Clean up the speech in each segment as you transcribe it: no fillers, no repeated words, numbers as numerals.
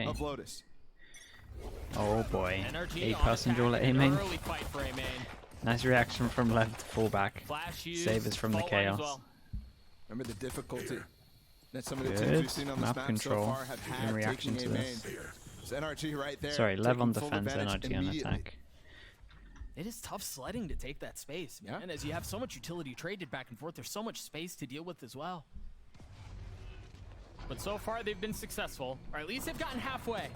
of Lotus. Oh boy. NRG A-person duel at an A-main. early fight for A-main. Nice reaction from LEV to fallback. Flash used, Save us from the fault line as chaos. well. Remember the difficulty that some of the teams Good. we've seen on this Map map control so far have in had reaction taking to A main. this. It's NRG right there. Sorry, LEV on taking full defense, advantage NRG on immediately. attack. It is tough sledding to take that space, man. Yeah. As you have so much utility traded back and forth, there's so much space to deal with as well. But so far, they've been successful, or at least they've gotten halfway.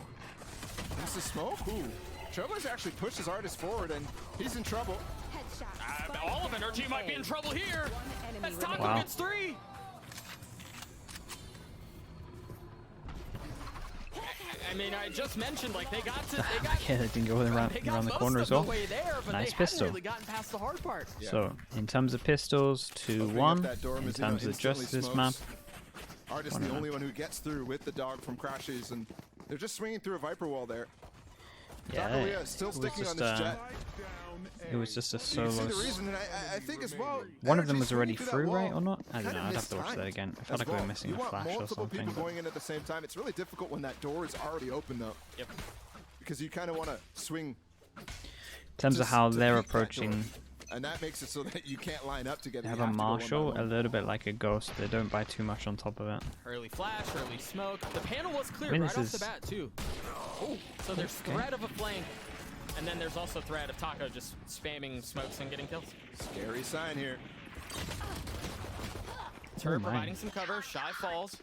This is Smoke. Ooh. Trailblazer actually pushed his artist forward, and he's in trouble. All of NRG might be in trouble here. As Taco Wow. gets 3. I mean, I just mentioned, like, they got Yeah, they didn't go around they got the most corner of as well. the way there, but Nice they pistol. hadn't really gotten past the hard part. Yeah. So, in terms of pistols, Opening up 2-1. that door, In Mizuno terms of just instantly this map, smokes. Artist One the and only one who gets through with the dog from Crashes, and they're just swinging through a Viper wall there. yeah, Takoya is still it was sticking on just this jet. it was just a You solo. see the reason, and I think as well. One of them NRG was already swinging through, that right, wall or not? I don't kinda know. I'd have to watch that mistimed again. I felt as like we were well. missing You a want flash or multiple something. people but- going in at the same time. It's really difficult when that door is already open, though, Yep. because you kind of want to swing. In terms of just how to they're peek that door. approaching, And that makes it so that you can't line up together. they You have a to go one by marshal, one. a little bit like a ghost. They don't buy too much on top of it. Early flash, early smoke. The panel was clear I mean, right this off the is- bat, too. Oh, so there's threat of a flank. And then there's also threat of Taco just spamming smokes and getting kills. Scary sign here. Turret my. providing some cover. Shy falls.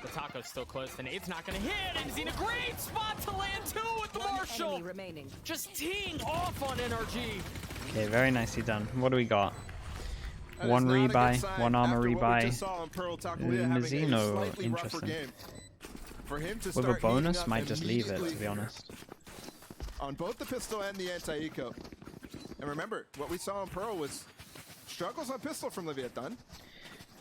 The Taco's still close. The nade's not going to hit. And he's in a great spot to land, too, with the Marshall. Enemy remaining. Just teeing off on NRG. Okay, very nicely done. What do we got? That One is not a good rebuy, sign one armor after what we rebuy. just saw on Pearl Takoya having a Mizuno, slightly rougher interesting. game. For him to With a start heating bonus, up might just leave it, to immediately be honest. on both the pistol and the anti-eco. And remember, what we saw on Pearl was struggles on pistol from Leviathan.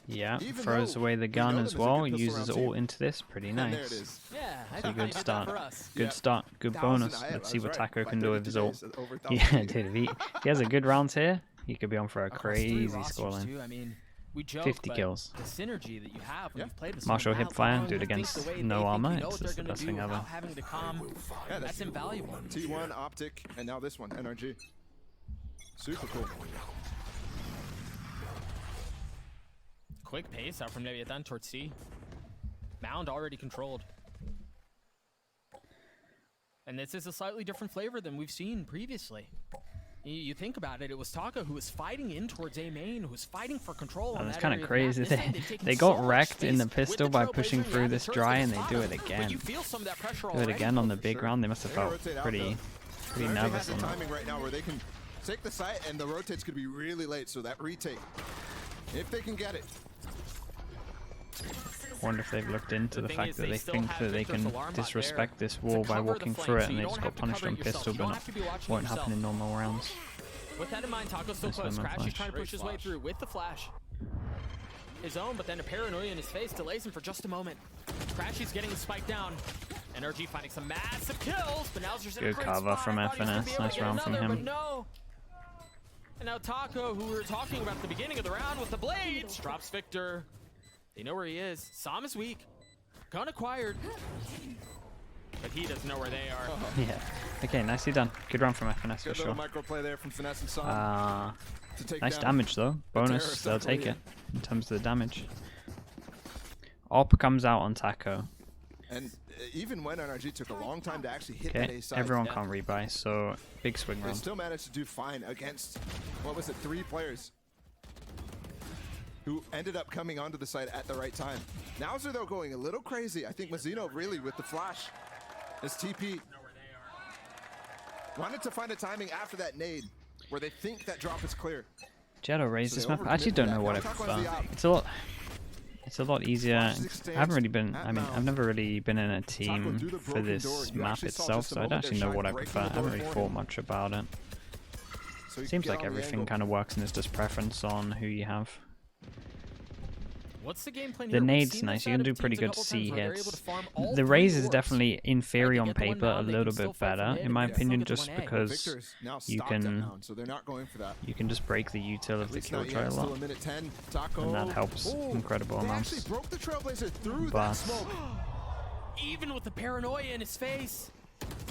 Yeah, Even throws though away the we gun know as them as a well, good pistol uses round all team. into this, pretty And there it nice. is. Yeah, I So think good they did that start. for us. Good Yeah. start, good 1,000 bonus. I Let's see was what right. Taco By can do with 32 his ult. days, over Yeah, 1,000. dude, if he has a good round here, he could be on for a Across 3 crazy rosters, scoreline. too. I mean, we joke, 50 but kills. the synergy that you have when Yeah. you've played with Marshall someone hip that long, fire, do it who thinks against the way no they think, armor, you know it's what they're just the gonna best do thing ever. without having to calm. Yeah, That's invaluable. T1, Optic, and now this one, NRG. Super cool. Quick pace out from Leviathan towards C. Mound already controlled. And this is a slightly different flavor than we've seen previously. You think about it, it was Taco who was fighting in towards A main, who was fighting for control on And it's that kind area of of the map. crazy. This time they've taken They so got much wrecked in the space with pistol by Trailblazer pushing and through the this turret dry, to and the they spot do it him. But again. you feel some of that pressure Do it already. again on the for big sure. round. They must have They're gonna felt rotate out, pretty though. NRG nervous has the on that. timing right now where they can take the site, and the rotates could be really late, so that retake, if they can get it. Wonder if they've looked into The the thing fact is, that they they still think have that they Victor's can alarm bot disrespect there this to wall by cover the walking flank, through it, so and you they don't just have got to punished cover on it yourself. pistol, You but don't have to be watching won't yourself. happen in normal rounds. With that in mind, Taco's still Nice close. one, Crash is Flash. trying to push his way Great through with the flash. His own, but then a paranoia in his face delays him for just a moment. Crashy's getting the spike down. NRG finding some massive kills, but now's in a Good great cover spot. from I thought he was gonna FNS. be able to Nice get round from another, him. But no. And now Taco, who we were talking about at the beginning of the round with the blades, drops Victor. They know where he is. Sam is weak. Gun acquired. But he doesn't know where they are. Yeah. Okay, nicely done. Good run from FNS for Good sure. little micro play there from Finesse and Song to take Nice down. damage though. Bonus, terrorist they'll of take Korea. it in terms of the damage. Op comes out on Taco. And even when NRG took a long time to actually hit that Okay, A side, everyone Yeah. can't rebuy, so big swing they round. still managed to do fine against, what was it, 3 players who ended up coming onto the site at the right time. Nowser, though, going a little crazy. I think Mizuno really with the flash. This TP wanted to find a timing after that nade where they think that drop is clear. Jetto raised So this they map. I actually don't overcommitted know that. what Now I Taco prefer. has the op. It's a lot easier. Flash I haven't really been. at I mean, Mount. I've never really been in a Taco team do the for broken this door. You map actually saw itself, just a so I don't moment actually there, know Shine what I breaking prefer. the I haven't door really for thought him. much about it. So you Seems get like on the everything angle. kind of works, and it's just preference on who you have. What's the game plan The here? We've nade's seen nice. this You out can of do teams pretty a good couple C times where they're hits. able to farm all The 3 raise is orbs. definitely inferior Right, on they get the one paper, a mound, they little can still bit fight for better, mid, in my and they still opinion, get the just 1A. because Victor's now you stopped at can Mount, so they're not going for that. just break the util of At the least kill not try yet. a Still lot. a minute 10. Taco. And that helps Ooh, incredible they amounts. actually broke the Trailblazer through But that smoke. even with the paranoia in his face.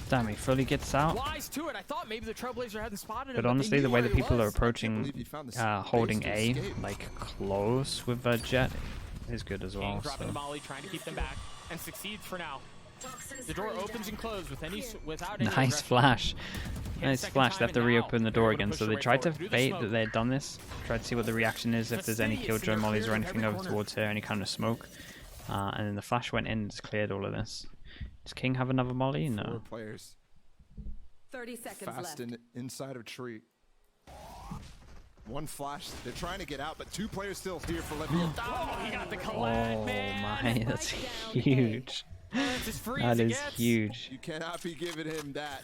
Damn, he fully gets out. Wise to it. I thought maybe the Trailblazer hadn't spotted him. But they honestly, the knew way where the he people are was. approaching, believe he found the space holding to A, escape. like close with a jet, is good as King well. dropping So. the molly, trying to keep them back, and succeeds for now. The door opens and closes without any Nice aggression. flash. Hit a Nice second flash. time They have to and now reopen the they're door able to again. push So their they way tried to forward through the bait smoke. that they had done this. Tried to see what the reaction is, if But there's any City is killjoy seeing mollies or clear in anything every over corner. towards here, any kind of smoke. And then the flash went in and just cleared all of this. Does King have another molly? 4 No. players 30 seconds fast left. inside of tree. One flash. They're trying to get out, but 2 players still here for Leviathan. Oh, he got the collide, Oh man. my, that's huge. That's as free That as it is gets. huge. You cannot be giving him that.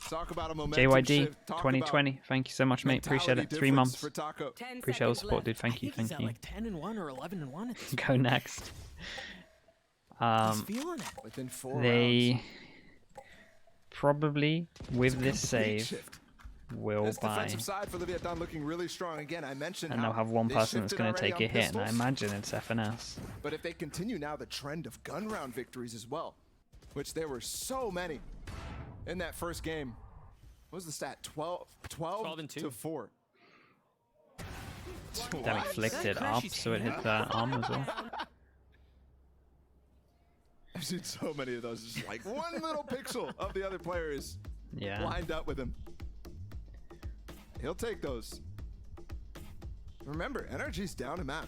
Talk about a momentum JYD shift. Talk 2020. Thank you so much, mate. Appreciate mentality it. 3 difference months. for Taco. 10 Appreciate all the seconds support, left. dude. Thank you. I think Thank he's you. at like 10-1 or 11-1 at this point. Go next. He's feeling it. Within 4 They rounds. probably, with It's a this complete save, shift. will This buy. defensive side for Leviathan looking really strong. Again, I mentioned And how they'll have one they person that's shifted going to already take a on hit, and I pistols. imagine it's FNS. But if they continue now the trend of gun round victories as well, which there were so many in that first game. What was the stat? 12 and 2. to 4. Then he flicked it up, so it hit the arm as well. I've seen so many of those. Just like one little pixel of the other player is Yeah. lined up with him. He'll take those. Remember, NRG's down a map.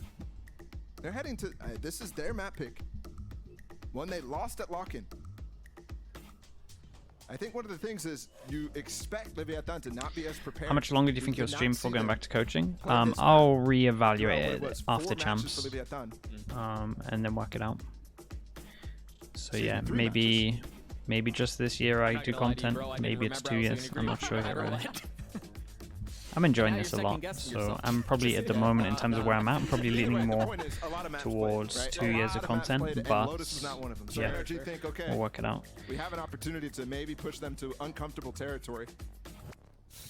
They're heading to, this is their map pick. One they lost at lock-in. I think one of the things is you expect Leviathan to not be as prepared. How much longer do you We think you'll did not stream see before going them back to coaching? play this map I'll throughout reevaluate what it was, after 4 matches champs, for Leviathan. and then work it out. So Season yeah, 3 maybe just this year I Not do gonna lie to you, content. bro, I didn't Maybe it's remember 2 I was years. gonna I'm agree. not sure I yet, really. realized. I'm enjoying Now this a you're lot, second-guessing so yourself. I'm probably at the moment in terms of where I'm at. I'm probably Either leaning way, the more point is, a lot of maps towards played, right? 2 A years lot of maps content, played, and but Lotus was not one of them. So yeah. NRG think, okay, we'll work it out. we have an opportunity to maybe push them to uncomfortable territory.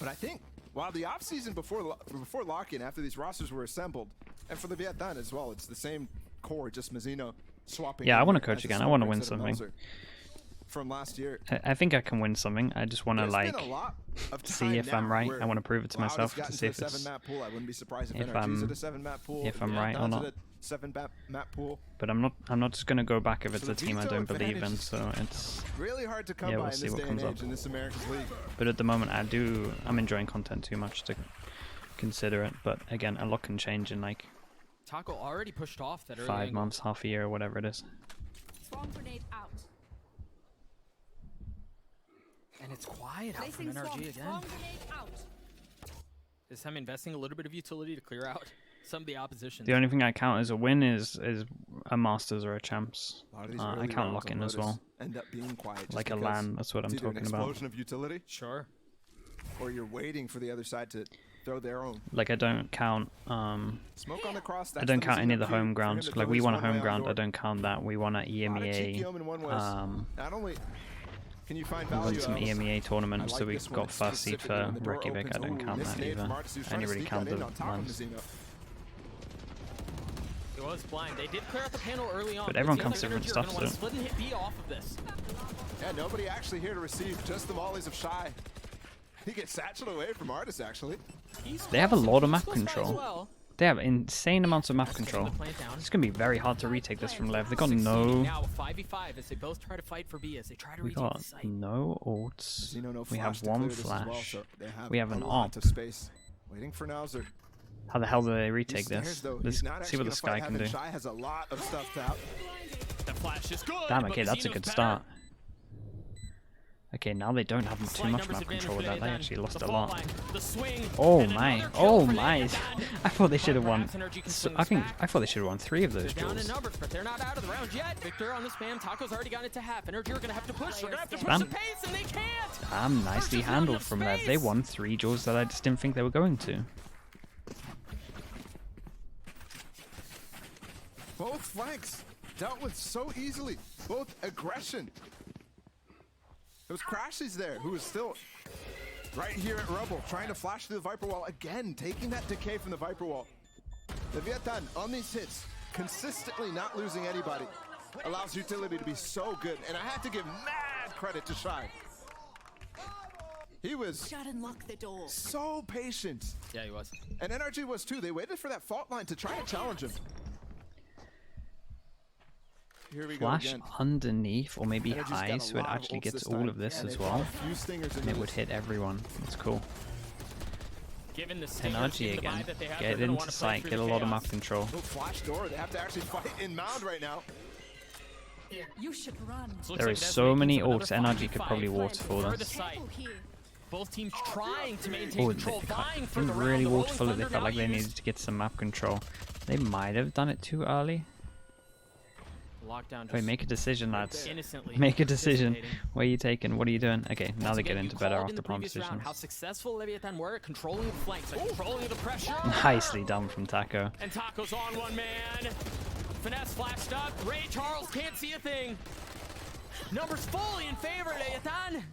But I think while the offseason before lock-in, after these rosters were assembled, and for the Vietnam as well, it's the same core, just Mazzino swapping. Yeah, I in wanna there coach as a again. I wanna smoker win instead of something. Moser from last year. I think I can win something. I just want to There's like been a lot of see time if I'm now right. where I want to prove it to Lotus myself got to into see a if it's 7-map pool. I wouldn't be surprised if if NRG's I'm- at a 7-map pool. if I'm right or Vietnam's not. at a 7-map pool. But I'm not just gonna go back if it's So a the team I veto don't believe in. advantage- So it's. Really hard to come Yeah, by we'll in see this what day and comes up. age in this America's League. But at the moment, I'm enjoying content too much to consider it. But again, a lot can change in like Taco already pushed off that early 5 angle. months, half a year, or whatever it is. Swarm grenade out. And it's quiet out from Placing swarm. NRG again. Swarm grenade out. This time investing a little bit of utility to clear out some of the opposition. The only thing I count as a win is a Masters or a Champs. A lot of these I early count rounds lock on in as Lotus well. End up being quiet just Like a because LAN, that's what I'm it's either talking an about. explosion of utility, Sure. or you're waiting for the other side to throw their own. Like I don't count. Smoke on the cross. I that's don't the count any of Mazzino the cue home for grounds. him to Like throw we his won a one way home out ground. door. I don't count that. We won at A lot of cheeky EMEA. omen one was. Not only can you find We value won some of, EMEA tournaments, I so like we this one got first seed specifically for when the door Reykjavik. I opens. don't Ooh, count missed that nade either. from Artis. He was I trying only to really sneak count one in the on top of ones. Mazzino. It was blind. They did clear out the panel early on. But it everyone seems comes like to NRG different are gonna stuff, wanna so- split and hit B off of this. Yeah, nobody actually here to receive. Just the volleys of Shy. He gets satcheled away from Artis actually. They have a lot of map Close by as control. well. They have insane amounts of map Taking control. the plant down. It's gonna be very hard to retake this from Lev. They got Succeeding no. now a 5v5 as they both try to fight for B as they try to We retake got the site. no ults. Mazzino, no We have flash to one clear this as well, flash. so they have We have an a lot op. of space. Waiting for Nauser. How the hell do they He retake stares, this? though. Let's He's not see actually what the gonna Sky fight can Heaven. do. Shy has a lot of stuff to out. The flash is good. Damn, but okay, that's a Mazzino's good better. start. Okay, now they don't have too Slight much numbers map advantage control for with that. They Nathan. actually lost The a fault lot. line, the swing, Oh and my, another kill oh for my! Nathan. I thought they should have won. Perhaps NRG can So, swing I this think back. I thought they should have won 3 of those They're down in duels. numbers, but they're not out of the round yet. Victor on the spam. Taco's already gotten it to half. NRG are gonna have to push. They're gonna have to push Spam. the pace, and they can't. Damn, nicely There's just not handled enough from Lev. They space. won 3 duels that I just didn't think they were going to. Both flanks dealt with so easily. Both aggression. It was Crashies there, who was still right here at Rubble, trying to flash through the Viper Wall again, taking that decay from the Viper Wall. The Vietnam on these hits, consistently not losing anybody. allows utility to be so good. And I have to give mad credit to Shy. He was Shut and lock the door. so patient. Yeah, he was. And NRG was too. They waited for that fault line to try and challenge him. Here we go Flash again. underneath, or maybe NRG's high, got a so it lot of actually ults gets this all time. of this Yeah, as they've got well. a few stingers in And it these. would hit everyone. That's cool. Given the stingers, NRG given the again. vibe that they have, Get they're gonna into wanna play sight, through get a the lot of chaos. map control. Oh, flash door. They have to actually fight in mound right now. You should run. So it looks There like is that's so making many some another ults. NRG could 5v5 probably waterfall further this. sight. Careful here. Both teams trying to maintain Oh, control, they vying for didn't the round. really The Rolling waterfall it. They Thunder felt now like they used. needed to get some map control. They might have done it too early. Lockdown Wait, just make a decision, lads. innocently Make a decision. participating. Where are you taking? What are you doing? Okay, now Once they get again, you into better called in after the palm previous round positions. how successful Leviathan were at controlling the flanks, like controlling the pressure. Nicely done from Taco. And Taco's on one man. Finesse flashed up. Ray Charles can't see a thing. Numbers fully in favor of Leviathan.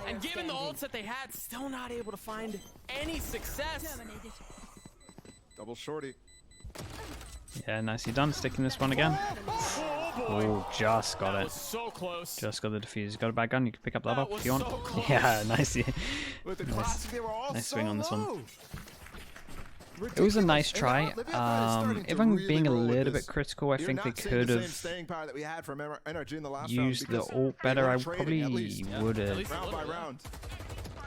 And given the ults that they had, still not able to find any success. Terminated. Double shorty. Yeah, nicely done. Sticking this one again. Oh, just got That it. was so close. Just got the defuse. Got a bad gun. You can pick up that That up was if you want. so close. Yeah, nicely. With the classic, they were all Nice so swing on this one. low. It was a Ridiculous. nice And try. now Leviathan is starting If to I'm really being a roll with little this. bit critical, I You're think they not seeing could the same have staying power that we had from NRG in the last used round the because ult they better. were I trading probably at least. would At have. least a Round little by bit. round.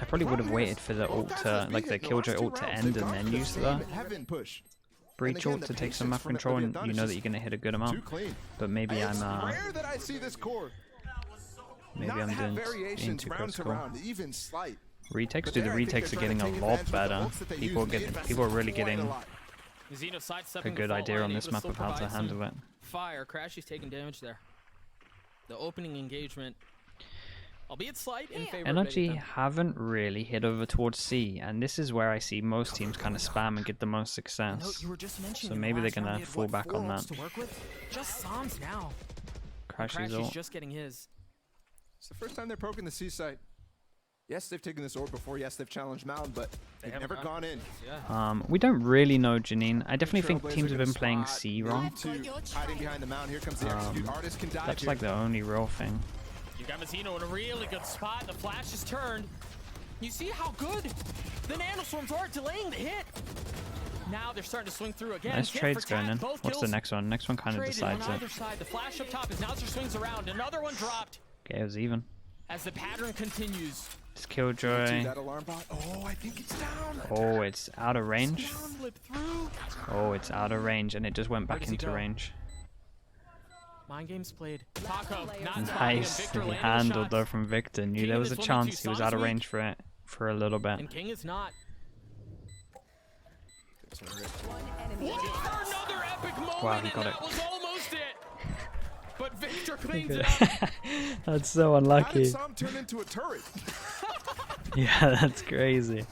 I probably would have Problem is, waited for the both ult guys to, have like the beat it in Killjoy last two ult to rounds. end They've and gone then for the use same the heaven push. breach again, ult the to take some patience map from control, and Leviathan you is know that just you're gonna hit a good Too amount. clean. But maybe It's I'm rare that I see this core maybe not I'm have being variations too round to critical. round, even slight. Retakes, But dude. The there, I think retakes they're are trying getting to a take lot advantage of the better. ults that they People use. They get invested people are really quite a getting lot. Xeno sidestepping a the good fault idea line, on able this to map still of how to provide some handle it. Fire. Crash is taking damage there. The opening engagement, albeit slight, in favor of NRG Leviathan. haven't really hit over towards C, and this is where I see most teams kind of spam and get the most I know success. you were just mentioning So in the maybe they're last round gonna they had, fall what, back 4 on ults that. to work with? Just Psalms now. Crashes Crash is ult. just getting his. It's the first time they're poking the C site. Yes, they've taken this orb before. Yes, they've challenged Mound, but they've haven't never gone in. Yeah. We don't really know Janine. I definitely think Trailblazer teams have gonna been playing spot, C maybe wrong. two, hiding behind the mound. Here comes the execute. Artist can dive That's here. like the only real thing. You got Mazzino in a really good spot. The flash is turned. You see how good the nanoswarms are delaying the hit. Now they're starting to swing through again. Nice Tit trades for going tat, in. both What's the kills next one? Next one kind of traded on decides either it. side. The flash up top as Nauser swings around. Another one dropped Okay, it was even. as the pattern continues. It's See Killjoy. that alarm bot? Oh, I think it's down. Oh, it's out of range. Slip through. Oh, it's out of range, and it just went back does he into go? range. Mind games played. Taco not spotting him. Nicely Victor landing handled shots. though from Victor. Knew King there in was a this 1v2 chance. He was out of Psalms range for it for a little bit. And King is not. One enemy. Another epic moment. Wow, he and got that it. was almost it. But Victor cleans it up. That's so How did unlucky. Sam turn into a turret? Yeah, that's crazy.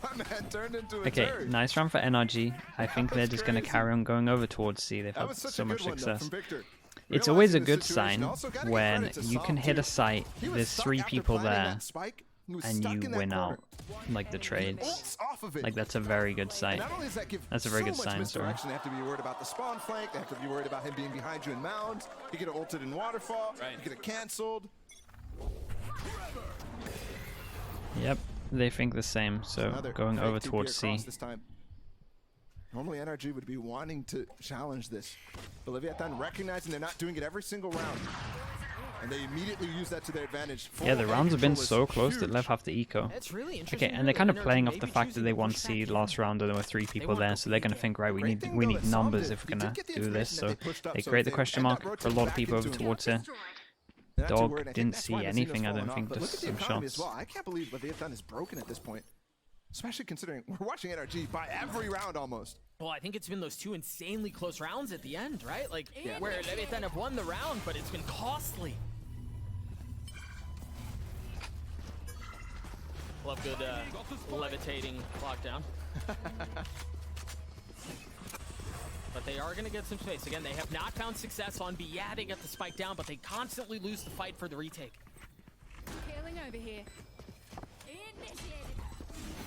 My man turned into a Okay, turret. nice run for NRG. I think they're was just going to crazy. carry on going over towards C. They've That had was such so a much good one, though, success. from Victor. It's always a Realizing the good situation. sign Also, gotta give when credit to you can Sam, hit a too. site, He was there's stuck 3 after people planting there, that spike. He was and stuck you in that win corner. out. Like the trades. Ults off of it. Like, that's a very good sight. And not only does that give That's a very so good much sign, sorry. misdirection, they have to be worried about the spawn flank. They have to be worried about him being behind you in mounds. He could have ulted in waterfall. Right. He could have canceled. Yep, they think the same. So Another going fake over TP towards C. across this time. Normally NRG would be wanting to challenge this. But Leviathan recognizing they're not doing it every single round. And they immediately use that to their advantage. Yeah, the Full rounds have been control is so close that huge. Lev have to eco. It's really interesting. Okay, and they're kind of NRG playing off may the be fact that choosing they to won push C back last in. round and there were 3 people want there, the so they're gonna lead think, right, we Great need thing, we though, need that Sam numbers did. if He we're did gonna get the do this. information So that they pushed up, they so create if the they question end mark up for a rotating lot of back people over into towards it. it. They're not too Dog worried. I think didn't that's see why the Xeno's anything, I don't fallen off. think, But look just at the some economy shots. as well. I can't believe Leviathan is broken at this point. Especially considering we're watching NRG by every round almost. Well, I think it's been those 2 insanely close rounds at the end, right? Like, where Leviathan have won the round, but it's been costly. Love good levitating lockdown. But they are going to get some space. Again, they have not found success on B. Yeah, they get the spike down, but they constantly lose the fight for the retake. Healing over here. Initiated.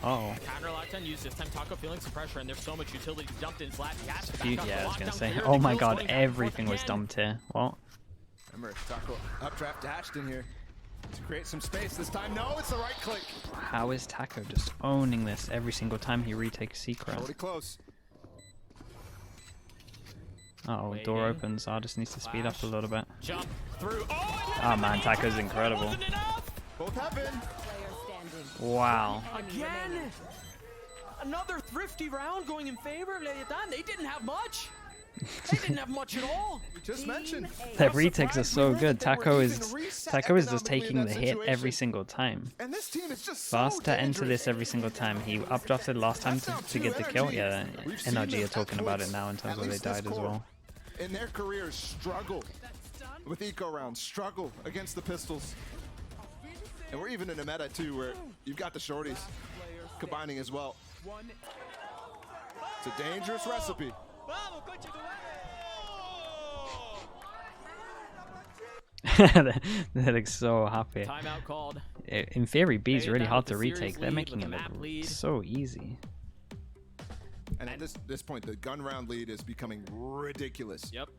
Oh. Counter lockdown used this time. Taco feeling some pressure, and there's so much utility dumped in his lap. He has to back up Yeah, the I was gonna lockdown say. clear. Oh The my kills god, going back and forth everything was again. dumped here. What? Remember, Taco updraft dashed in here to create some space this time. No, it's the right click. How is Taco just owning this every single time he retakes secret? Already close. Oh, Waiting. door opens. Artist needs to speed up a little bit. Jump through. Oh, Oh man, Taco's incredible. wasn't enough. Both happen. Player standing. Wow. Again. Another thrifty round going in favor of Leviathan. They didn't have much. They didn't have much at all. We just mentioned. Their retakes are so good. Taco is just economically taking in the that hit every situation. single time. And this team is just so Fast to enter dangerous. this every single time. He updrafted last time to get the kill. Yeah, NRG are talking about it now in terms of they died as well. In their careers, struggle with eco rounds, struggle against the pistols. And we're even in a meta too where you've got the shorties combining as well. It's a dangerous recipe. They look so happy. Timeout called. In theory, B is really Leviathan hard with to the series retake. They're lead, making with it the map look lead. so easy. And at this point, the gun round lead is becoming ridiculous. Yep.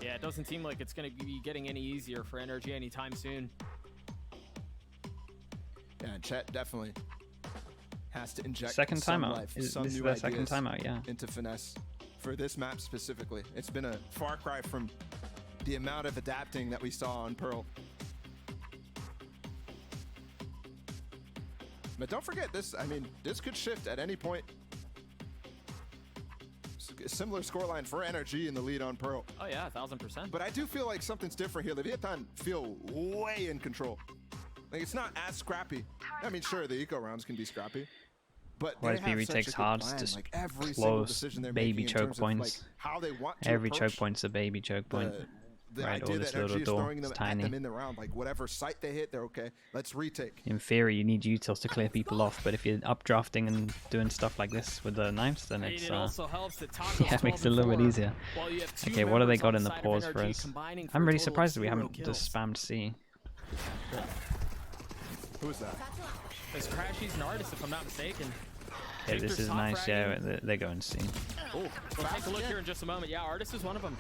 Yeah, it doesn't seem like it's going to be getting any easier for NRG anytime soon. Yeah, and Chet definitely has to inject Second some timeout. life, This some is new their second ideas timeout, yeah. into finesse for this map specifically. It's been a far cry from the amount of adapting that we saw on Pearl. But don't forget this, I mean, this could shift at any point. Similar scoreline for NRG in the lead on Pearl. Oh yeah, 1000%. But I do feel like something's different here. Leviathan feel way in control. Like it's not as scrappy. I mean, sure, the eco rounds can be scrappy, but they Whereas have B such a retakes good hard, plan. just Like every single close decision they're baby making in choke terms of, like, points. how they want to Every approach choke point's a baby choke point. the Right, idea or this that little NRG is door. throwing them It's at them tiny. in the round. Like whatever site they hit, they're okay. Let's retake. In theory, you need utils to clear people off, but if you're updrafting and doing stuff like this with the knives, then And it's it also helps that Taco's yeah, it makes it a little bit 12-4, easier. while you have two Okay, what do they members got on in the the side of pause for NRG us? combining for I'm a really total of surprised that we 0 haven't just kills. spammed C. Who is that? It's Crashy's an artist, if I'm not mistaken. Okay, this Victor's is top nice. Yeah, fragging. they're going C. Oh, We'll take a look here in just a moment. Yeah, Artist is one of them.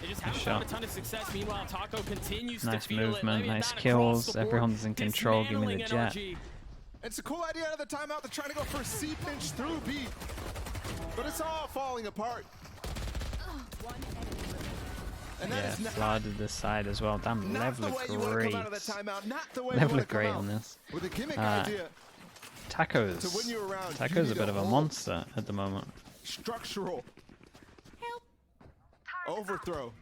They just haven't shot. found a ton of success. Meanwhile, Taco continues Nice to feel it. movement, Leviathan nice across kills, the board, everyone's in control, give me the dismantling jet. NRG. it's a cool idea out of the timeout. They're trying to go for a C pinch through B, but it's all falling apart. One enemy remaining. And that Yeah, is not, flooded this side as well. Damn, not Lev the look way you want to great. come out of the timeout. Not the way Lev you want look to come great out. on this. With a gimmick Uh, idea Taco's to win you around. Taco's you a need bit of a whole monster at the moment. Structural overthrow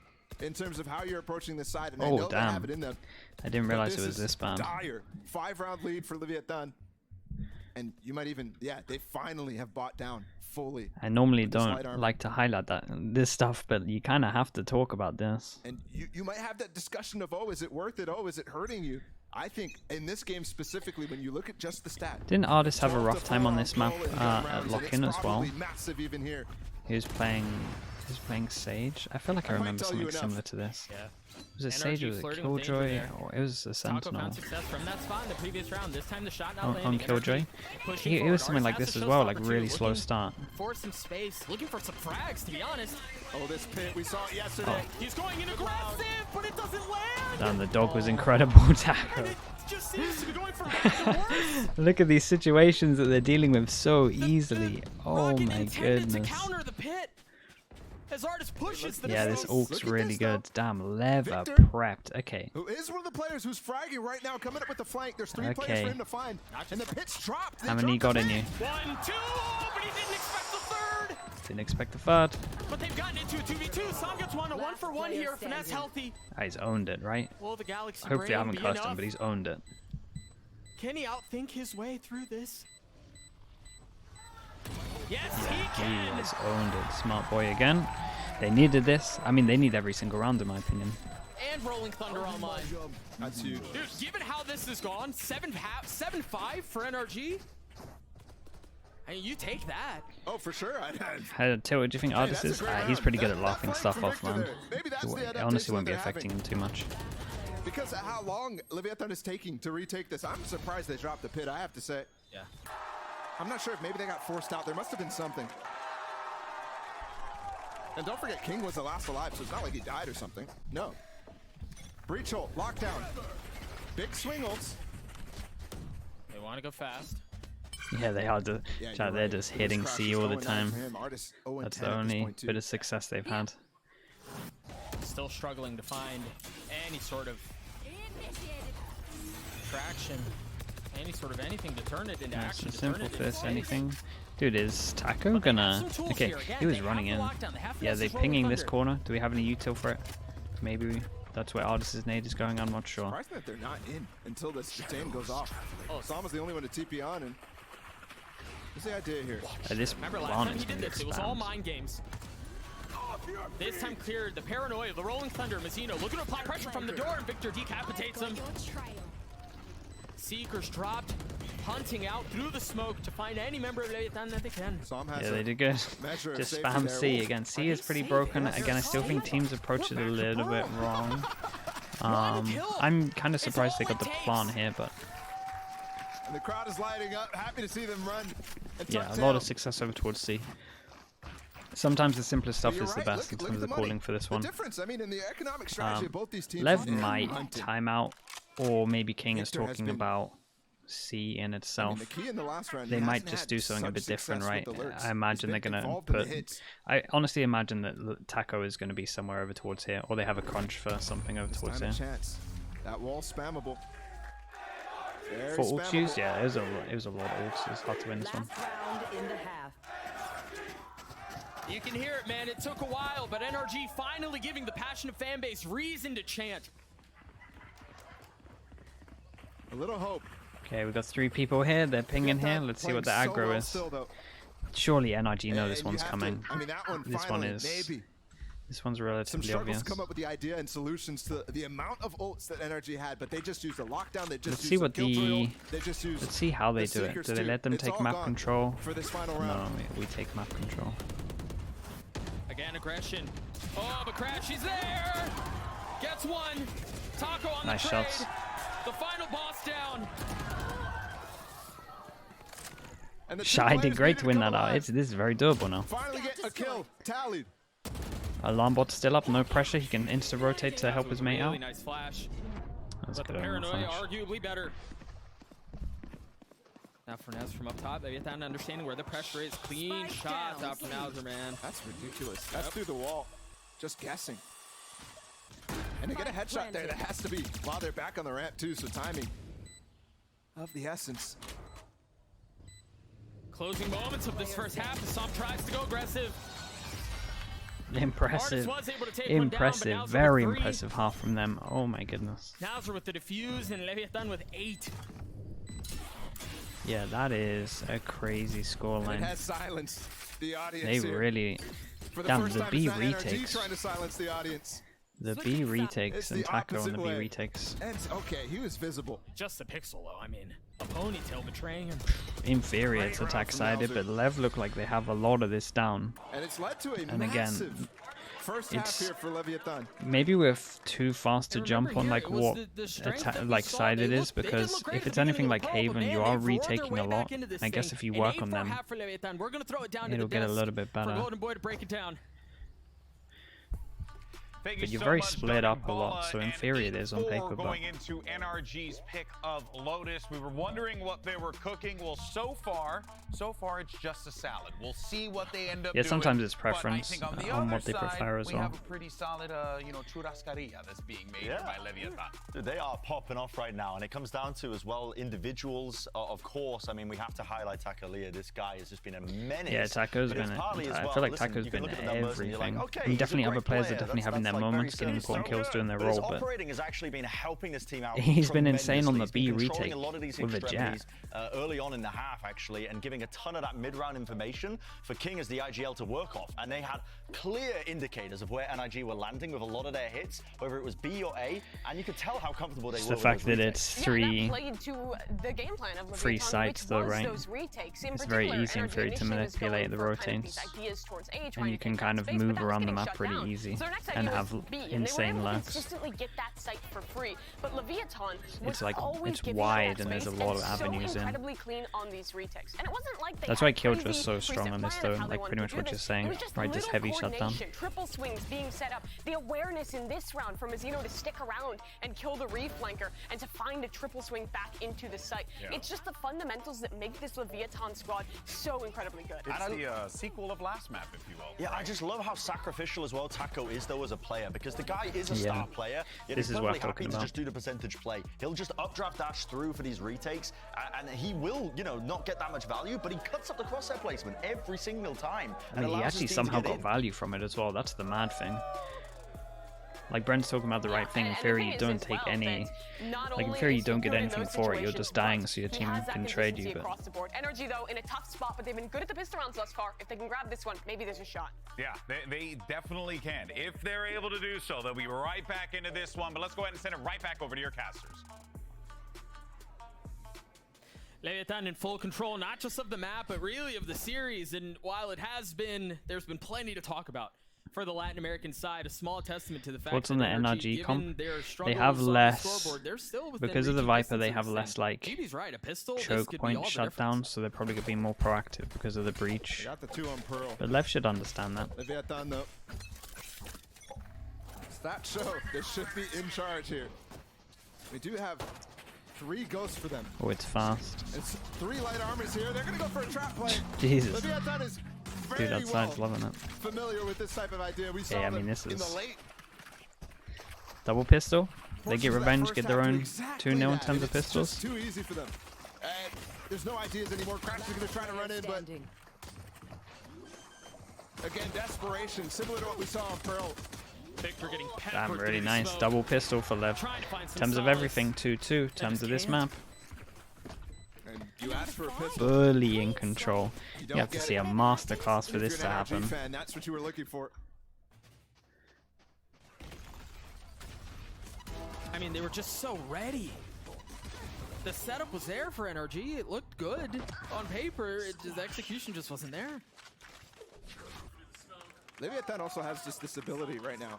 in terms of how you're approaching this side, and I Oh, know they have damn. it in them. I didn't but realize it was is this bad. dire. 5-round lead for Leviathan, and you might even, yeah, they finally have bought down fully. I normally with this light don't armor. like to highlight this stuff, but you kind of have to talk about this. And you might have that discussion of, oh, is it worth it? Oh, is it hurting you? I think in this game specifically, when you look at just the stat, Didn't Artist have a 12 to rough time 4 on this map goal in gun at rounds, and lock-in it's as well? probably massive even here. He was playing Sage. I feel like I I might remember tell you something enough. similar to this. Yeah. Was it NRG Sage or was it flirting with danger Killjoy? there. Or it was a Taco Sentinel. found success from that spot in the previous round. This time the shot not On landing. Killjoy? NRG pushing It forward. was something like Artist this has as a well, showstopper like too, really slow looking start. for some space, looking for some frags, to be honest. Oh, this pit, we saw it yesterday. He's going in aggressive, but it doesn't land. Damn, the dog was incredible, Taco. And it just seems to be going from bad to worse. Look at these situations that they're dealing with so easily. Oh Rocket my intended goodness. to counter the pit. As Artist pushes the Yeah, this distance. Orc's Look at really this, though. good. Damn, Lev are Victor. prepped. Okay. Who is one of the players who's fragging right now, coming up with the flank. There's 3 players Okay. for him to find. And the pit's dropped. They How many dropped got the in you? pit. 1, 2, but he didn't expect the third. Didn't expect the third. But they've gotten into a 2v2. Sam gets one, a 1-for-1 player here. Finesse standing. healty. Ah, he's owned it, right? Will the Galaxy Hopefully I brain haven't be cursed him, enough? but he's owned it. Can he outthink his way through this? Yes, Yeah, he he can. has owned it. Smart boy again. They needed this. I mean, they need every single round, in my opinion. And Rolling Thunder online. That's huge. Dude, given how this has gone, 7-5 for NRG. I mean, you take that. Oh, for sure. Till, what do you think Artist that's a is? great He's round. pretty good at That laughing flank stuff from off, Victor man. there. Maybe that's the It honestly adaptation won't be they're affecting him too much. Because of how long Leviathan is taking to retake this, I'm surprised they dropped the pit, I have to say. Yeah. I'm not sure if maybe they got forced out. There must have been something. And don't forget, King was the last alive, so it's not like he died or something. No. Breach hole, lockdown. Big swingles. They want to go fast. Yeah, they are. Yeah, They're right. just This hitting crash C is all the 0-9 time. for him. Artis 0-10 That's at the this only point, too. bit of success they've had. Still struggling to find any sort of traction, any sort of anything to turn it into Yeah, action. it's to turn simple it for into this. space. Anything. Dude, is Taco But they have gonna... some tools Okay, here. Again, he was they have running the in. lockdown. They have Yeah, fastest they're rolling pinging this thunder. corner. Do we have any util for it? Maybe that's where Artis's nade is going. I'm not sure. Surprised that they're not in until this chain goes off. Oh, Sama's the only one to TP on, and what's the idea here? This Remember last barn time is he did gonna this, it was all expand. mind games. This time cleared the paranoia, the rolling thunder. Mazzino looking to apply pressure from the door, and Victor decapitates him. Seekers dropped, hunting out through the smoke to find any member of Leviathan that they can. Sam has Yeah, a they did good. measure of Just safety spam there. C Ooh. again. C is pretty broken. Again, I still think teams approach it a little bit wrong. I'm kind of surprised they got the plant here, but And the crowd is lighting up. Happy to see them run. And yeah, tuck a lot tail. of success over towards C. Sometimes the simplest stuff You're is the right. best Look in at terms the of money. calling for this one. The difference, I mean, in the economic strategy of both these teams. Lev is might hunting. time out, or maybe King is Victor has talking been- about C in I mean, itself. the key in the last round, They he might hasn't just had do something a such bit different, success right? with alerts. I imagine He's they're been gonna involved in the put. hits. I honestly imagine that Taco is gonna be somewhere over towards here, or they have a crunch for something over This towards time here. a chance. That wall's spammable. Very For ults used, spammable. yeah, it was a lot of ults. It's hard to win this one. Last round in the half. You can hear it, man. It took a while, but NRG finally giving the passionate fan base reason to chant. A little hope. Okay, we got 3 people here. They're pinging here. Let's see what the Playing so aggro well is. still, though. Surely NRG know this And you one's have to- coming. I mean, that one This one finally, is- maybe. This one's Some relatively struggles obvious. come up with the idea and solutions to the amount of ults that NRG had, but they just used a lockdown. They just Let's used see a what Killjoy the- ult, They just used Let's see how they the do it. Seekers Do they too. let them It's take all map gone control? for this final No, round? we take map control. Again, aggression. Oh, but Crash, he's there! Gets one. Taco on Nice the trade. shots. The final boss down. And the two Shy did players great needed to win come that out. alive. This is very doable now. Finally get a kill. Tallied. Alarm bot's still up, no pressure. He can insta-rotate to help his mate Really out. nice flash. That's But the good. paranoia arguably better. Now Fernaz from up top, Leviathan understanding where the pressure is. Clean Spike shots down. out from Nauser, man. That's ridiculous. That's through the wall. Just guessing. And to get a headshot there, that has to be while they're back on the ramp too, so timing of the essence. Closing moments of this first half as Som tries to go aggressive. Impressive. Artis was able to take one down, but Impressive. Nauser Very with 3. impressive half from them. Oh my goodness. Nauser with the defuse and Leviathan with 8. Yeah, that is a crazy And it scoreline. has silenced the audience They here. really... For the Damn, first the time, B it's not NRG retakes. trying to silence the audience. The B retakes It's and the Taco on the opposite B way. retakes. And okay, he was visible. Just a pixel though, I mean. A ponytail betraying him. Inferior to Great attack round from sided, Nauser. but Lev look like they have a lot of this down. And it's led to a And again, massive first half it's- here for Leviathan. Maybe we're too fast to And jump remember on here, like it was what the strength that we like saw. side They it is, they didn't because look great if at it's the anything beginning like of the pro, but Haven, man, you they've are roared their retaking way a back lot. into this I guess thing. if you An work on 8-4 them, half for Leviathan. We're gonna throw it down to it'll the get a disc little bit for better. Golden Boy to break it down. But you're very split up a lot, so inferior it is on paper. But Going into NRG's pick of Lotus, we were wondering what they were cooking. Well, so far it's just a salad. We'll see what they end up yeah, doing. sometimes it's But I preference think on the on other what they side, prefer as we well. have a pretty solid, churrascaria that's being made Yeah. by Leviathan. Dude, they are popping off right now, and it comes down to as well individuals. Of course, I mean we have to highlight Takalea. This guy has just been a menace. Yeah, Taco's But it's been. partly as I well, feel like listen, Taco's you can been look at the numbers and you're everything. like, okay, I mean, he's a definitely great other players are player. definitely having their That's like moments, very getting simple. important kills, doing their But his role. But operating has actually been helping this team out. He's been insane on the tremendously. He's been B controlling retake a lot of these with a jet. extremities, early on in the half actually, and giving a ton of that mid-round information for King as the IGL to work off. And they had clear indicators of where NRG were landing with a lot of their hits, whether it was B or A, and you could tell how comfortable they it's were. the fact with that those it's retakes. three. that played to the game plan of free Leviathan, sites which though, was right? those retakes. In It's very particular, easy and NRG free to Nation is manipulate going the for kind of rotates. these ideas towards A, And trying you to can take kind that of space, but move that was around the getting map shut pretty down. easy So their next and idea have B, and insane they were able to lux. consistently get that site for free. But Leviathan was It's like always it's giving wide that and there's a space lot of and avenues so in. incredibly clean on these retakes. And it wasn't like they That's had why Killjoy's crazy so strong preset on this plan of though, how they like wanted pretty much to what do you're this. saying. It was just Right, this little heavy shutdown. coordination, triple swings being set up, the awareness in this round from Azino to stick around and kill the reflanker and to find a triple swing back into the site. It's just the fundamentals that make this Leviathan squad so incredibly good. It's the sequel of last map, if you will. Yeah, I just love how sacrificial as well Taco is though as a player, because the guy is a star player, yet This he's is what I'm perfectly happy talking to about. just do the percentage play. He'll just updraft dash through for these retakes, and he will, you know, not get that much value, but he cuts up the crosshair placement every single time. I mean, he allows his actually team to somehow get got in. value from it as well. That's the mad thing. Like Brent's talking about the right thing. In and the theory, thing you is don't as take well any. that not Like in only theory, you is don't he get good in anything those for it. You're just situations, dying, but so your he team has that can trade you. consistency But across the board. NRG though in a tough spot, but they've been good at the pistol rounds thus far. If they can grab this one, maybe there's a shot. Yeah, they definitely can. If they're able to do so, they'll be right back into this one. But let's go ahead and send it right back over to your casters. Leviathan in full control, not just of the map, but really of the series. And while it has been, there's been plenty to talk about for the Latin American side. A small testament to the fact what's that on the NRG, NRG comp? their They have struggles on the less scoreboard, they're still within because of the reaching Viper. They distance have in less this like thing. GB's right, a pistol, this choke could be all point the shutdowns, difference. so they're probably gonna be more proactive because of the They breach. got the 2 on Pearl. But Lev should understand that. Leviathan though. Stats show they should be in charge here. We do have 3 ghosts for them. Oh, it's fast. It's 3 light armors here. They're gonna go for a trap play. Jesus. Leviathan is very Dude, that side's well loving it. familiar with this type of idea. We saw I them mean, this in the is- late. Double pistol. They get portions of that revenge, first get their half do own exactly 2-0 in that, terms and of it's pistols. just too easy for them. And there's no ideas anymore. Crash is gonna try to run in, but Standing. again, desperation, similar to what we saw on Pearl. Victor getting Damn, peppered really through the nice. smoke. Double pistol for Lev. Trying to find some Terms of solace. everything, 2-2. Terms of this can't. map, And you ask for a pistol. fully in control. You don't have to get see it. a masterclass for If this you're to an NRG happen. fan, that's what you were looking for. I mean, they were just so ready. The setup was there for NRG. It looked good on paper. The execution just wasn't there. Leviathan also has just this ability right now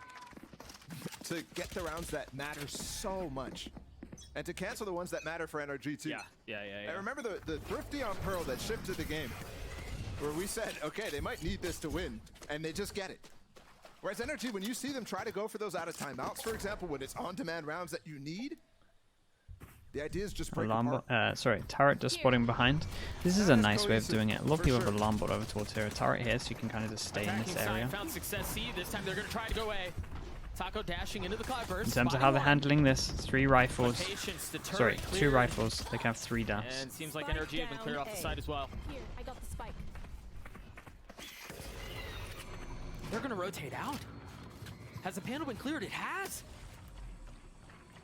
to get the rounds that matter so much. And to cancel the ones that matter for NRG too. Yeah. I remember the Thrifty on Pearl that shifted the game, where we said, okay, they might need this to win, and they just get it. Whereas NRG, when you see them try to go for those out of timeouts, for example, when it's on-demand rounds that you need, the idea is just break Alarm apart. bot, sorry, turret just spotting behind. This is a That is nice way of cohesive, doing it. A lot of for people sure. have alarm bot over towards here. A turret here, so you can kind of just stay in Attacking this side area. found success. See, this time they're going to try to go away. Taco dashing into the cloudburst. In terms of how they're handling this, 3 rifles. Patience, the Sorry, turret 2 cleared. rifles. They can have 3 deaths. And seems like NRG have been cleared off the side as well. Here, I got the spike. They're going to rotate out. Has the panel been cleared? It has.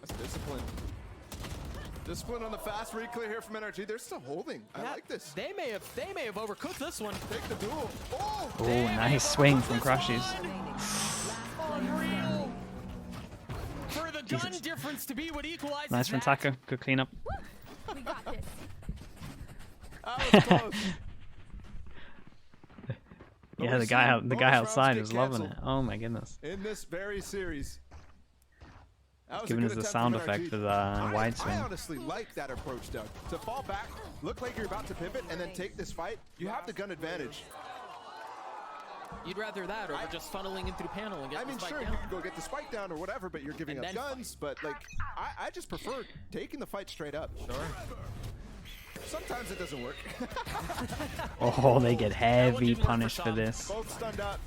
That's discipline. Discipline on the fast reclear here from NRG. They're still holding. I like this. They may have overcooked this one. Take the duel. Oh! Oh, nice swing from Crashes. Unreal. For the gun Jesus. difference to be what equalizes Nice from that. Taco. Good cleanup. We got this. That was close. Yeah, the guy outside is loving it. Oh my goodness. In this very series. That was a Giving good us the attempt sound from effect NRG. for the wide swing. I honestly like that approach, Doug. To fall back, look like you're about to pivot, and then take this fight. You have the gun advantage. You'd rather that over just funneling in through panel and I getting mean, the spike sure, you down. can go get the spike down or whatever, but you're giving And up then guns. But, like, I just prefer taking the fight straight up. Sure. Sometimes it doesn't work. Oh, they get heavy didn't work for punished for some. this. Both stunned up.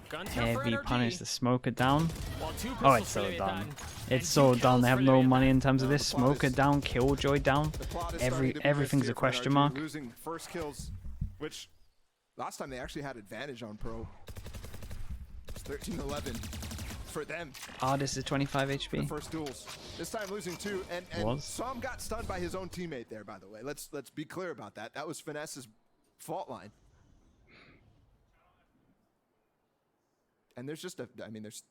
Gun tilt for Heavy NRG. punish. The smoker down. While two Oh, pistols it's so for done. Leviathan. It's And so two done. kills They have for no Leviathan. money in terms of No, this. the plot Smoker is- down, Killjoy down. The plot is starting to be Everything's risky a for question NRG, mark. Losing first kills, which last time they actually had advantage on Pro. It's 13-11 for them. Artist is 25 The HP. first duels. This time losing 2, and Was. Som got stunned by his own teammate there, by the way. Let's be clear about that. That was Finesse's fault line. And there's just there's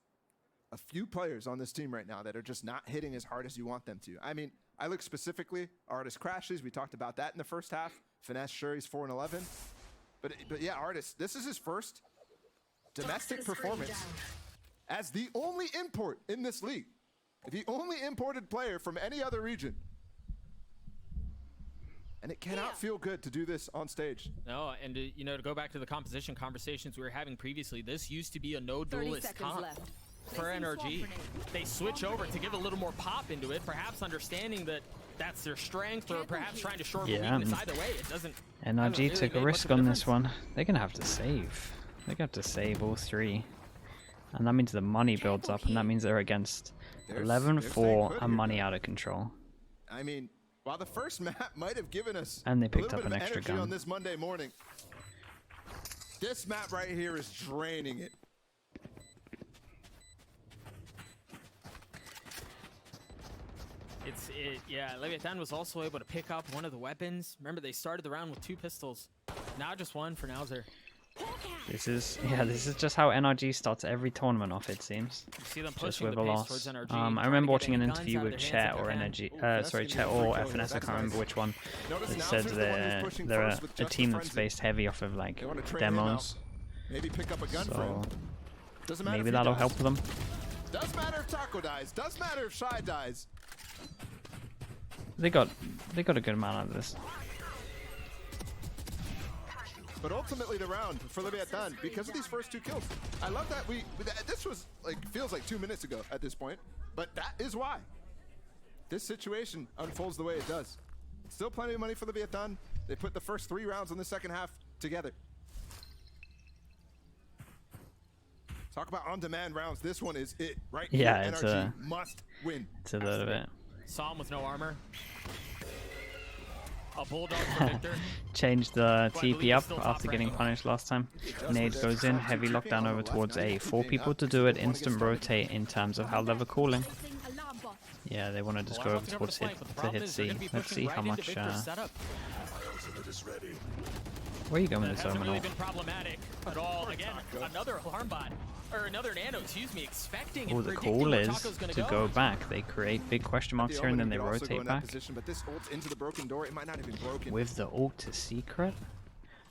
a few players on this team right now that are just not hitting as hard as you want them to. I mean, I look specifically, Artist crashes. We talked about that in the first half. Finesse, sure, he's 4-11. But yeah, Artist, this is his first domestic performance as the only import in this league, the only imported player from any other region. And it cannot feel good to do this on stage. No, and you know, to go back to the composition conversations we were having previously, this used to be a no duelist comp for NRG. They switch over to give a little more pop into it, perhaps understanding that that's their strength, or perhaps trying to shore up a weakness. Either way, it doesn't. NRG really took a make risk much of a on this difference. one. They're gonna have to save. They're gonna have to save all three, and that means the money builds up, and that means they're against They're 11-4 staying put and here, money though. out of control. I mean, while the first map might have given us And they a picked little up bit an of extra energy gun. on this Monday morning, this map right here is draining it. Yeah, Leviathan was also able to pick up one of the weapons. Remember, they started the round with 2 pistols. Now just one for Nowzer. This is just how NRG starts every tournament off, it seems. You see them Just pushing with the a pace loss. towards NRG. I trying to remember get watching an any guns interview out of with their Chet hands if or they can. Energy, that's sorry, gonna Chet be a free or kill here. FNS. I That's can't remember nice. which one. Notice They Nowzer's said the one who's pushing they're first with a just the team that's frenzy. based heavy off of like They want to train him demos. out. Maybe pick up a gun for So him. Doesn't matter maybe if he that'll dies. help them. Does matter if Taco dies. Does matter if Shy dies. They got a good amount out of this. But ultimately the round for Leviathan, because of these first 2 kills. I love that this was like, feels like 2 minutes ago at this point, but that is why this situation unfolds the way it does. Still plenty of money for Leviathan. They put the first 3 rounds on the second half together. Talk about on-demand rounds. This one is it right Yeah, here. it's NRG must win. It's a little bit. Saw him with no armor. A bulldog for Victor. Changed the TP up after getting punished last time. Nade goes in, heavy lockdown over towards A. 4 people to do it, instant rotate in terms of how they're calling. Yeah, they want to just go over towards hit to hit C. Let's see how much. Where are you going with this Hasn't really Omen? been problematic at all. Again, another alarm bot, or another nano, excuse me, expecting and Oh, the predicting call where is Taco's gonna to go back. They create big question marks here and then they rotate back. But this ult's into the broken door. It might not have been broken. With the ult to secret.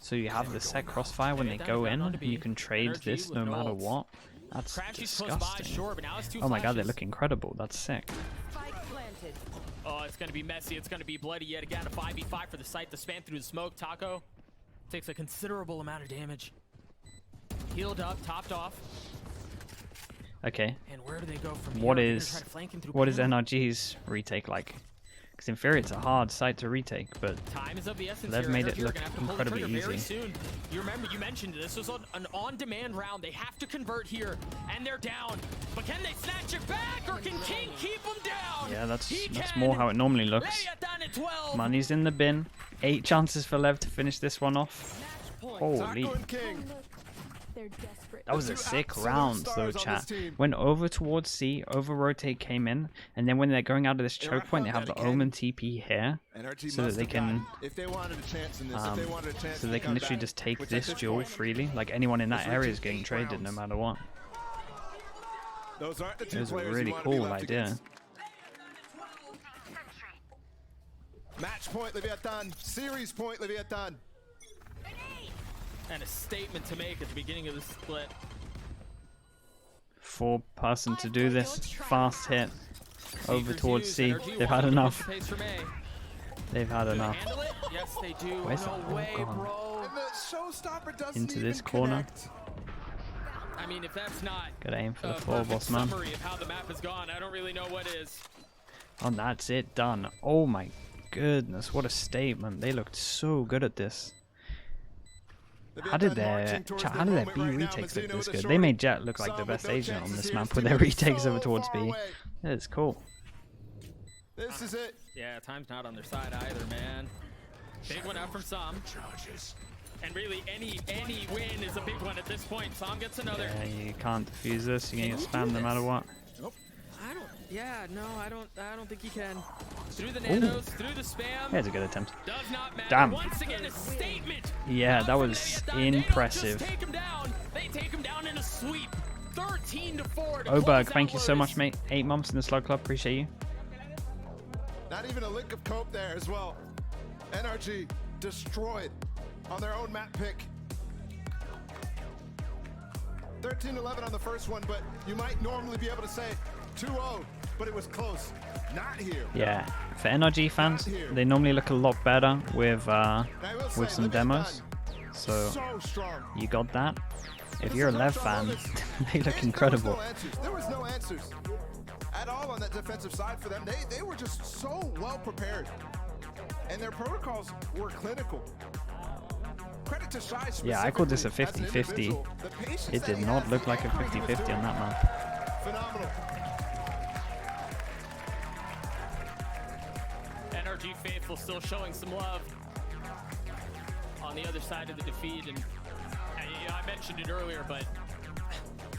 So you have the set crossfire when they go in, and you can trade this no matter what. That's Crashy's close by, disgusting. sure, but now it's 2 Oh my god, they flashes. look incredible. That's sick. Oh, it's gonna be messy. It's gonna be bloody yet again. A 5v5 for the site. The spam through the smoke. Taco takes a considerable amount of damage. Healed up, topped off. Okay. And where do they go from What here? They're is gonna try to flank him through what is panel. NRG's retake like? Because in theory it's a hard site to retake, but Time is of the essence they've here. made NRG it are look gonna have to pull the incredibly trigger very easy. soon. You remember you mentioned this was an on-demand round. They have to convert here, and they're down. But can they snatch it back, or can King keep them down? yeah, that's He more can. how it normally looks. Leviathan at 12. Money's in the bin. 8 chances for Lev to finish this one off. Holy. Taco and King. They're desperate. That was a two sick absolute round stars though, on this chat. team. Went over towards C, over rotate came in, and then when they're going out of this choke point, they have the Omen TP here, NRG so that must they have can, gotten- if they wanted a chance in this, if they wanted a chance so to they can come literally back, just take which at this duel point, freely. Like anyone in that This area reaches is getting 8 traded no rounds. matter what. Those aren't the two It was a players you really want to be cool left idea. against. Match point, Leviathan. Series point, Leviathan. And a statement to make at the beginning of the split. 4-person to do this, fast hit, over Seekers towards used. C. NRG They've wanted had to enough. push the pace from A. They've had Do they enough. handle it? Yes, they do. Where's no the way, ult gone? bro. And the showstopper doesn't Into even this corner. connect. I mean, if that's not Gotta aim for a the floor, perfect boss man. summary of how the map has gone, I don't really know what is. And that's it, done. Oh my goodness, what a statement. They looked so good at this. How did their B retakes look this good? They made Jet look like the best agent on this map with their retakes over towards B. It's cool. This is it. Yeah, time's not on their side either, man. Big one out from Sam. And really, any win is a big one at this point. Sam gets another. Yeah, you can't defuse this. You're gonna get spammed no matter what. I don't. Yeah, no, I don't think he can. Through the nanos, through the spam. That's a good attempt. Does not matter. Damn. Once again, a statement. Yeah, that was They don't impressive. just take him down. They take him down in a sweep. 13-4. to Oberg, close thank out you so Lotus. much, mate. 8 months in the Slug Club. Appreciate you. Not even a lick of cope there as well. NRG destroyed on their own map pick. 13-11 on the first one, but you might normally be able to say 2-0, but it was close. Not here. Yeah, for NRG fans, they normally look a lot better with some demos. So you got that. If you're a LEV fan, they look incredible. There was no answers at all on that defensive side for them. They were just so well prepared, and their protocols were clinical. Credit to Shy. Yeah, I called this a 50-50. It did not look like a 50-50 on that map. Phenomenal. NRG faithful still showing some love on the other side of the defeat, and I mentioned it earlier, but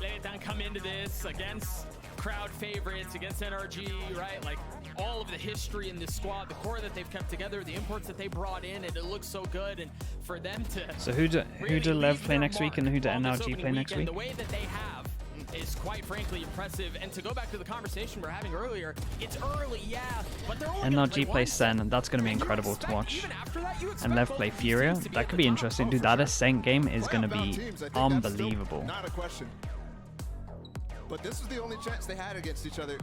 Leviathan come into this against crowd favorites, against NRG, right? Like all of the history in this squad, the core that they've kept together, the imports that they brought in, and it looks so good. And for them to so who do LEV play next week, and who do NRG play next week? The way that they have is quite frankly impressive. And to go back to the conversation we're having earlier, it's early, yeah, but they're only NRG play Sen, and that's going to be incredible to watch. And LEV play Furia. That could be interesting. Dude, that Ascent game is going to be unbelievable. Not a question. But this is the only chance they had against each other.